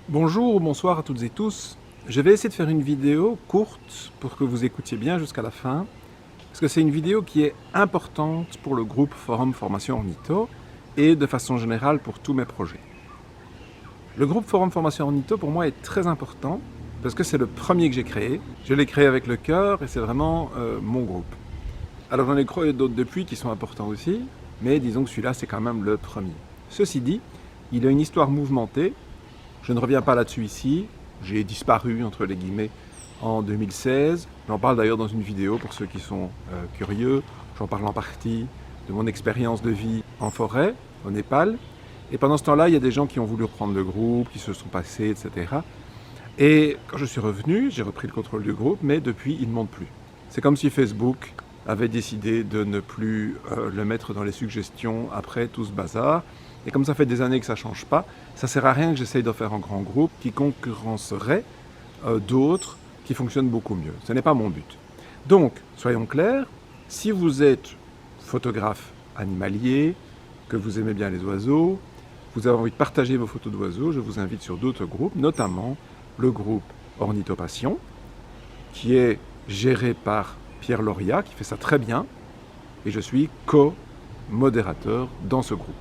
Bonjour ou bonsoir à toutes et tous. Je vais essayer de faire une vidéo courte pour que vous écoutiez bien jusqu'à la fin, parce que c'est une vidéo qui est importante pour le groupe Forum Formation Ornitho et de façon générale pour tous mes projets. Le groupe Forum Formation Ornitho pour moi est très important parce que c'est le premier que j'ai créé. Je l'ai créé avec le cœur et c'est vraiment mon groupe. Alors j'en ai créé d'autres depuis qui sont importants aussi, mais disons que celui-là c'est quand même le premier. Ceci dit, il a une histoire mouvementée. Je ne reviens pas là-dessus ici, j'ai disparu entre les guillemets en 2016. J'en parle d'ailleurs dans une vidéo pour ceux qui sont curieux. J'en parle en partie de mon expérience de vie en forêt, au Népal. Et pendant ce temps-là, il y a des gens qui ont voulu reprendre le groupe, qui se sont passés, etc. Et quand je suis revenu, j'ai repris le contrôle du groupe, mais depuis, il ne monte plus. C'est comme si Facebook avait décidé de ne plus le mettre dans les suggestions après tout ce bazar. Et comme ça fait des années que ça ne change pas, ça ne sert à rien que j'essaye de faire un grand groupe qui concurrencerait d'autres qui fonctionnent beaucoup mieux. Ce n'est pas mon but. Donc, soyons clairs, si vous êtes photographe animalier, que vous aimez bien les oiseaux, vous avez envie de partager vos photos d'oiseaux, je vous invite sur d'autres groupes, notamment le groupe Ornithopassion, qui est géré par Pierre Loria, qui fait ça très bien, et je suis co-modérateur dans ce groupe.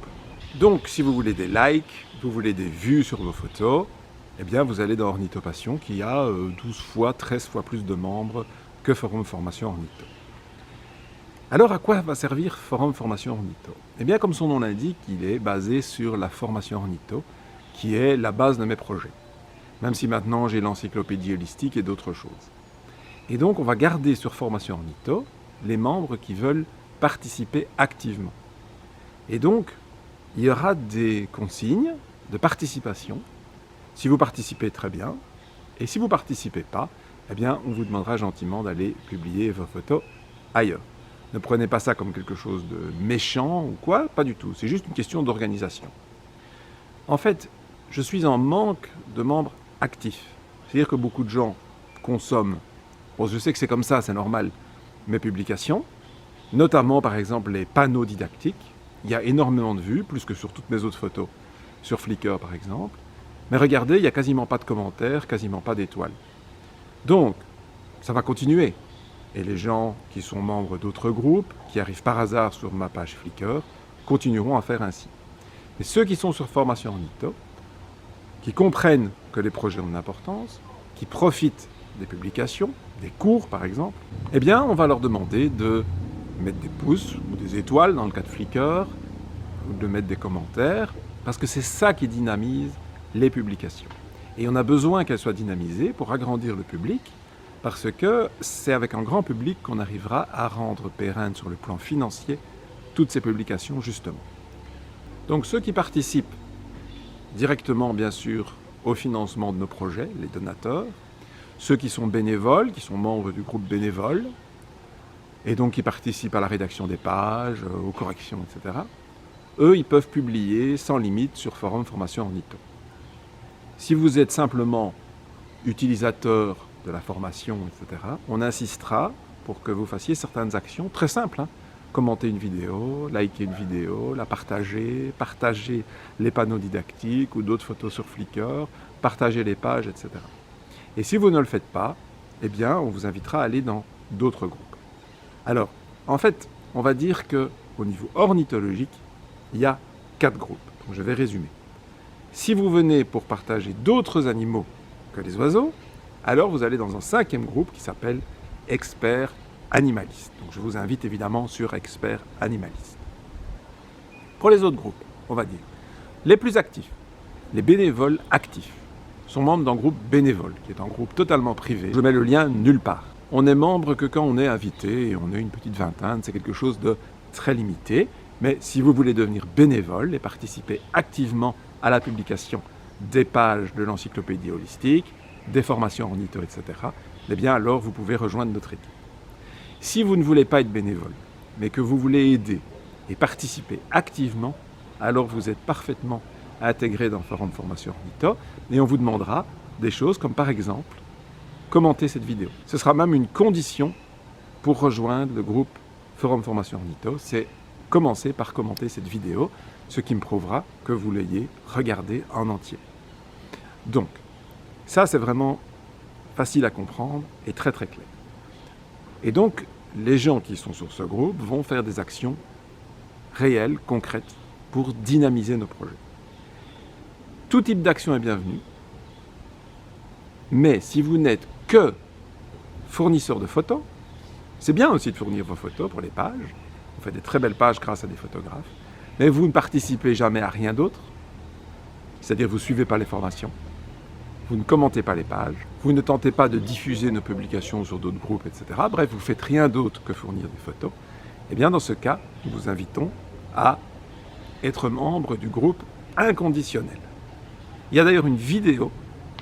Donc, si vous voulez des likes, vous voulez des vues sur vos photos, eh bien, vous allez dans Ornithopassion, qui a 12 fois, 13 fois plus de membres que Forum Formation Ornitho. Alors, à quoi va servir Forum Formation Ornitho? Eh bien, comme son nom l'indique, il est basé sur la formation Ornitho, qui est la base de mes projets. Même si maintenant, j'ai l'encyclopédie holistique et d'autres choses. Et donc, on va garder sur Formation Ornitho les membres qui veulent participer activement. Et donc, il y aura des consignes de participation. Si vous participez, très bien. Et si vous ne participez pas, eh bien, on vous demandera gentiment d'aller publier vos photos ailleurs. Ne prenez pas ça comme quelque chose de méchant ou quoi, pas du tout. C'est juste une question d'organisation. En fait, je suis en manque de membres actifs. C'est-à-dire que beaucoup de gens consomment, bon, je sais que c'est comme ça, c'est normal, mes publications, notamment par exemple les panneaux didactiques. Il y a énormément de vues, plus que sur toutes mes autres photos, sur Flickr par exemple. Mais regardez, il n'y a quasiment pas de commentaires, quasiment pas d'étoiles. Donc, ça va continuer. Et les gens qui sont membres d'autres groupes, qui arrivent par hasard sur ma page Flickr, continueront à faire ainsi. Et ceux qui sont sur Formation Ornitho, qui comprennent que les projets ont de l'importance, qui profitent des publications, des cours par exemple, eh bien, on va leur demander de mettre des pouces ou des étoiles dans le cas de Flickr, ou de mettre des commentaires, parce que c'est ça qui dynamise les publications. Et on a besoin qu'elles soient dynamisées pour agrandir le public, parce que c'est avec un grand public qu'on arrivera à rendre pérenne sur le plan financier toutes ces publications justement. Donc ceux qui participent directement bien sûr au financement de nos projets, les donateurs, ceux qui sont bénévoles, qui sont membres du groupe bénévole, et donc qui participent à la rédaction des pages, aux corrections, etc. Eux, ils peuvent publier sans limite sur Forum Formation Ornitho. Si vous êtes simplement utilisateur de la formation, etc., on insistera pour que vous fassiez certaines actions très simples. Commenter une vidéo, liker une vidéo, la partager, partager les panneaux didactiques ou d'autres photos sur Flickr, partager les pages, etc. Et si vous ne le faites pas, eh bien, on vous invitera à aller dans d'autres groupes. Alors, en fait, on va dire qu'au niveau ornithologique, il y a 4 groupes. Donc, je vais résumer. Si vous venez pour partager d'autres animaux que les oiseaux, alors vous allez dans un 5e groupe qui s'appelle Experts Animalistes. Donc, je vous invite évidemment sur Experts Animalistes. Pour les autres groupes, on va dire, les plus actifs, les bénévoles actifs, sont membres d'un groupe bénévole, qui est un groupe totalement privé. Je mets le lien nulle part. On est membre que quand on est invité, et on est une petite vingtaine, c'est quelque chose de très limité. Mais si vous voulez devenir bénévole et participer activement à la publication des pages de l'encyclopédie holistique, des formations ornitho, etc., eh bien alors vous pouvez rejoindre notre équipe. Si vous ne voulez pas être bénévole, mais que vous voulez aider et participer activement, alors vous êtes parfaitement intégré dans Forum Formation Ornitho et on vous demandera des choses comme par exemple commenter cette vidéo. Ce sera même une condition pour rejoindre le groupe Forum Formation Ornitho, c'est commencer par commenter cette vidéo, ce qui me prouvera que vous l'ayez regardée en entier. Donc, ça c'est vraiment facile à comprendre et très très clair. Et donc, les gens qui sont sur ce groupe vont faire des actions réelles, concrètes, pour dynamiser nos projets. Tout type d'action est bienvenu, mais si vous n'êtes que fournisseur de photos, c'est bien aussi de fournir vos photos pour les pages, on fait des très belles pages grâce à des photographes, mais vous ne participez jamais à rien d'autre, c'est-à-dire vous ne suivez pas les formations, vous ne commentez pas les pages, vous ne tentez pas de diffuser nos publications sur d'autres groupes, etc. Bref, vous ne faites rien d'autre que fournir des photos. Eh bien, dans ce cas, nous vous invitons à être membre du groupe inconditionnel. Il y a d'ailleurs une vidéo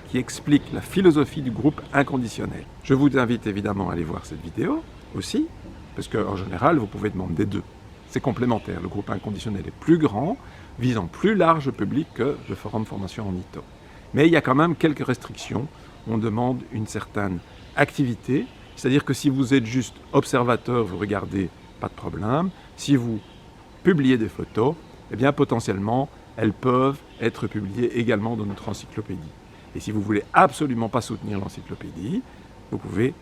qui explique la philosophie du groupe inconditionnel. Je vous invite évidemment à aller voir cette vidéo aussi, parce qu'en général, vous pouvez être membre des deux. C'est complémentaire. Le groupe inconditionnel est plus grand, visant plus large public que le forum formation en ITO. Mais il y a quand même quelques restrictions. On demande une certaine activité, c'est-à-dire que si vous êtes juste observateur, vous regardez, pas de problème. Si vous publiez des photos, eh bien potentiellement, elles peuvent être publiées également dans notre encyclopédie. Et si vous voulez absolument pas soutenir l'encyclopédie, vous pouvez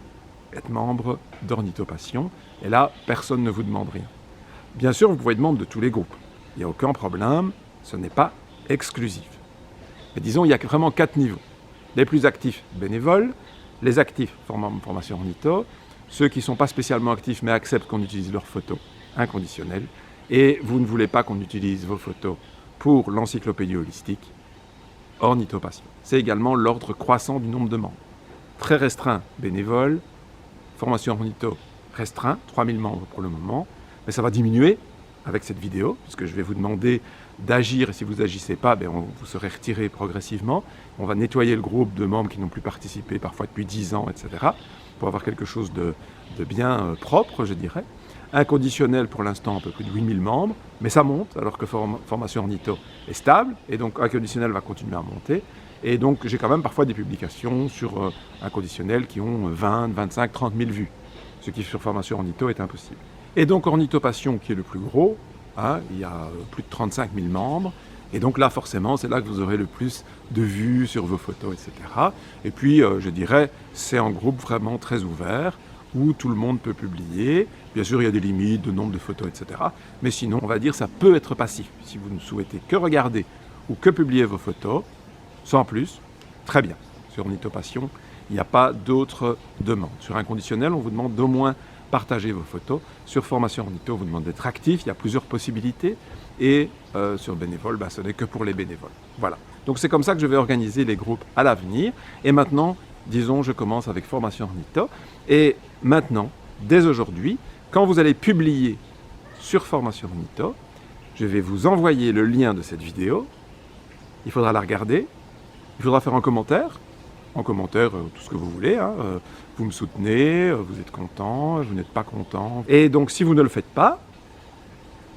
être membre d'Ornithopassion, et là, personne ne vous demande rien. Bien sûr, vous pouvez être membre de tous les groupes. Il n'y a aucun problème, ce n'est pas exclusif. Mais disons, il y a vraiment 4 niveaux. Les plus actifs, bénévoles, les actifs, formation ornitho, ceux qui ne sont pas spécialement actifs mais acceptent qu'on utilise leurs photos, inconditionnelles, et vous ne voulez pas qu'on utilise vos photos pour l'encyclopédie holistique, Ornithopassion. C'est également l'ordre croissant du nombre de membres. Très restreint, bénévoles, formation ornitho restreint, 3000 membres pour le moment, mais ça va diminuer avec cette vidéo, puisque je vais vous demander d'agir, et si vous n'agissez pas, vous serez retiré progressivement. On va nettoyer le groupe de membres qui n'ont plus participé, parfois depuis 10 ans, etc., pour avoir quelque chose de bien propre, je dirais. Inconditionnel, pour l'instant, un peu plus de 8000 membres, mais ça monte, alors que formation ornitho est stable, et donc inconditionnel va continuer à monter. Et donc j'ai quand même parfois des publications sur inconditionnel qui ont 20, 25, 30 000 vues, ce qui sur formation ornitho est impossible. Et donc Ornithopassion, qui est le plus gros, il y a plus de 35 000 membres, et donc là forcément c'est là que vous aurez le plus de vues sur vos photos, etc. Et puis je dirais, c'est un groupe vraiment très ouvert, où tout le monde peut publier. Bien sûr, il y a des limites de nombre de photos, etc. Mais sinon, on va dire, ça peut être passif. Si vous ne souhaitez que regarder ou que publier vos photos, sans plus, très bien. Sur Ornithopassion, il n'y a pas d'autres demandes. Sur Inconditionnel, on vous demande d'au moins partager vos photos. Sur Formation Ornitho, on vous demande d'être actif. Il y a plusieurs possibilités. Et sur bénévoles, ce n'est que pour les bénévoles. Voilà. Donc c'est comme ça que je vais organiser les groupes à l'avenir. Et maintenant, disons, je commence avec Formation Ornitho. Et maintenant, dès aujourd'hui, quand vous allez publier sur Formation Ornitho, je vais vous envoyer le lien de cette vidéo. Il faudra la regarder. Il faudra faire un commentaire. En commentaire, tout ce que vous voulez. Vous me soutenez, vous êtes content, vous n'êtes pas content. Et donc, si vous ne le faites pas,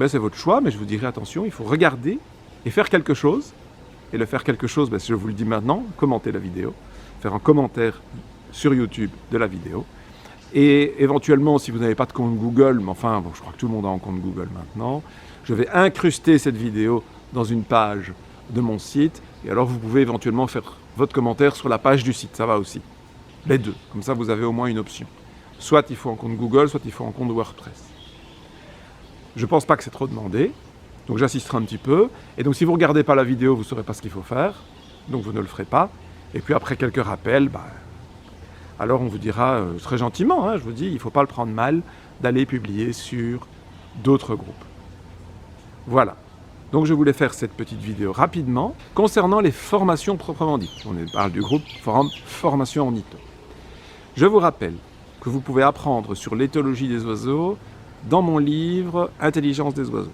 c'est votre choix, mais je vous dirai attention, il faut regarder et faire quelque chose. Et le faire quelque chose, je vous le dis maintenant, commenter la vidéo, faire un commentaire sur YouTube de la vidéo. Et éventuellement, si vous n'avez pas de compte Google, mais enfin, je crois que tout le monde a un compte Google maintenant, je vais incruster cette vidéo dans une page de mon site. Et alors, vous pouvez éventuellement faire votre commentaire sur la page du site, ça va aussi. Les deux, comme ça vous avez au moins une option. Soit il faut un compte Google, soit il faut un compte WordPress. Je ne pense pas que c'est trop demandé, donc j'insisterai un petit peu. Et donc si vous ne regardez pas la vidéo, vous ne saurez pas ce qu'il faut faire, donc vous ne le ferez pas. Et puis après quelques rappels, alors on vous dira très gentiment, je vous dis, il ne faut pas le prendre mal d'aller publier sur d'autres groupes. Voilà. Donc je voulais faire cette petite vidéo rapidement concernant les formations proprement dites. On parle du groupe Forum Formation Ornitho. Je vous rappelle que vous pouvez apprendre sur l'éthologie des oiseaux dans mon livre Intelligence des oiseaux.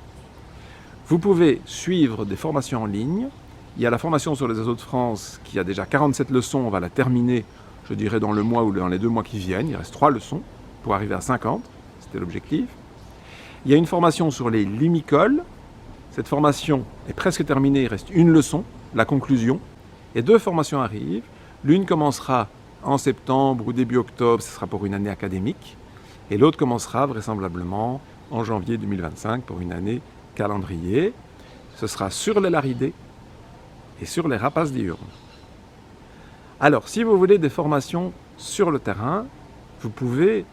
Vous pouvez suivre des formations en ligne. Il y a la formation sur les oiseaux de France qui a déjà 47 leçons. On va la terminer, je dirais, dans le mois ou dans les 2 mois qui viennent. Il reste 3 leçons pour arriver à 50. C'était l'objectif. Il y a une formation sur les lumicoles. Cette formation est presque terminée. Il reste une leçon, la conclusion. Et 2 formations arrivent. L'une commencera en septembre ou début octobre. Ce sera pour une année académique. Et l'autre commencera vraisemblablement en janvier 2025 pour une année calendrier. Ce sera sur les laridés et sur les rapaces diurnes. Alors, si vous voulez des formations sur le terrain, vous pouvez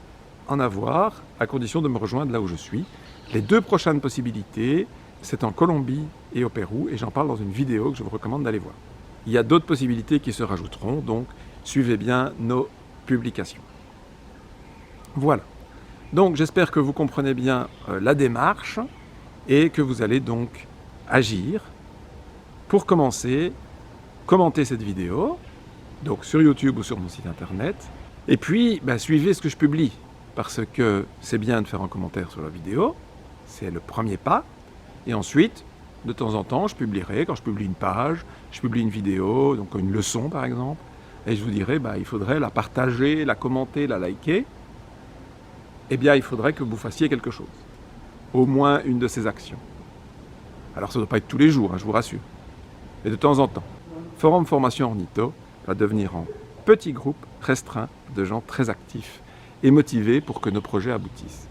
en avoir à condition de me rejoindre là où je suis. Les 2 prochaines possibilités, c'est en Colombie et au Pérou, et j'en parle dans une vidéo que je vous recommande d'aller voir. Il y a d'autres possibilités qui se rajouteront, donc suivez bien nos publications. Voilà. Donc j'espère que vous comprenez bien la démarche et que vous allez donc agir. Pour commencer, commentez cette vidéo, donc sur YouTube ou sur mon site internet, et puis suivez ce que je publie, parce que c'est bien de faire un commentaire sur la vidéo, c'est le premier pas, et ensuite, de temps en temps, je publierai, quand je publie une page, je publie une vidéo, donc une leçon par exemple, et je vous dirai, il faudrait la partager, la commenter, la liker. Eh bien, il faudrait que vous fassiez quelque chose. Au moins une de ces actions. Alors, ça ne doit pas être tous les jours, je vous rassure. Mais de temps en temps. Forum Formation Ornitho va devenir un petit groupe restreint de gens très actifs et motivés pour que nos projets aboutissent.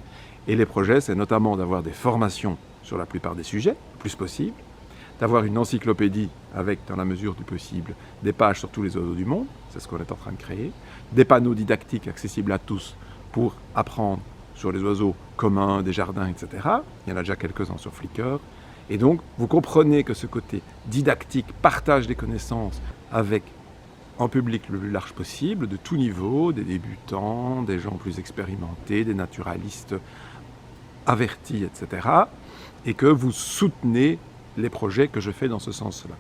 Et les projets, c'est notamment d'avoir des formations sur la plupart des sujets, le plus possible, d'avoir une encyclopédie avec, dans la mesure du possible, des pages sur tous les oiseaux du monde, c'est ce qu'on est en train de créer, des panneaux didactiques accessibles à tous pour apprendre sur les oiseaux communs, des jardins, etc. Il y en a déjà quelques-uns sur Flickr. Et donc, vous comprenez que ce côté didactique, partage des connaissances avec un public le plus large possible, de tout niveau, des débutants, des gens plus expérimentés, des naturalistes avertis, etc. Et que vous soutenez les projets que je fais dans ce sens-là.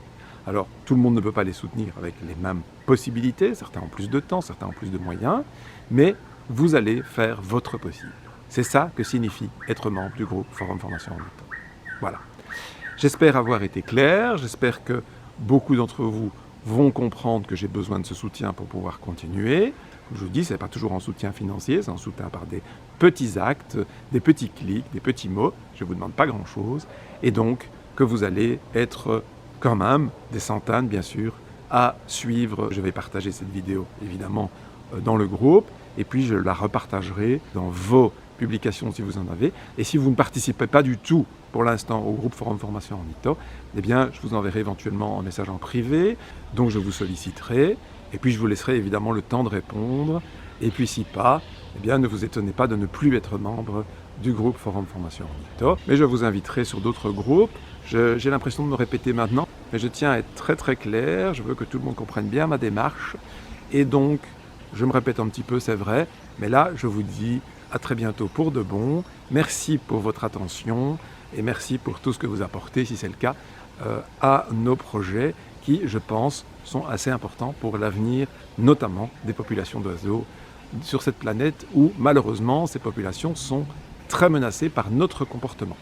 Alors, tout le monde ne peut pas les soutenir avec les mêmes possibilités, certains ont plus de temps, certains ont plus de moyens, mais vous allez faire votre possible. C'est ça que signifie être membre du groupe Forum Formation Ornitho. Voilà. J'espère avoir été clair, j'espère que beaucoup d'entre vous vont comprendre que j'ai besoin de ce soutien pour pouvoir continuer. Comme je vous dis, ce n'est pas toujours un soutien financier, c'est un soutien par des petits actes, des petits clics, des petits mots. Je ne vous demande pas grand-chose. Et donc, que vous allez être quand même des centaines, bien sûr, à suivre. Je vais partager cette vidéo, évidemment, dans le groupe. Et puis, je la repartagerai dans vos publications si vous en avez. Et si vous ne participez pas du tout, pour l'instant, au groupe Forum Formation Ornitho, eh bien, je vous enverrai éventuellement un message en privé. Donc, je vous solliciterai. Et puis, je vous laisserai évidemment le temps de répondre. Et puis, si pas, eh bien, ne vous étonnez pas de ne plus être membre du groupe Forum Formation Ornitho. Mais je vous inviterai sur d'autres groupes. J'ai l'impression de me répéter maintenant, mais je tiens à être très très clair. Je veux que tout le monde comprenne bien ma démarche. Et donc, je me répète un petit peu, c'est vrai. Mais là, je vous dis à très bientôt pour de bon. Merci pour votre attention et merci pour tout ce que vous apportez, si c'est le cas, à nos projets qui, je pense, sont assez importants pour l'avenir, notamment des populations d'oiseaux sur cette planète où, malheureusement, ces populations sont très menacées par notre comportement.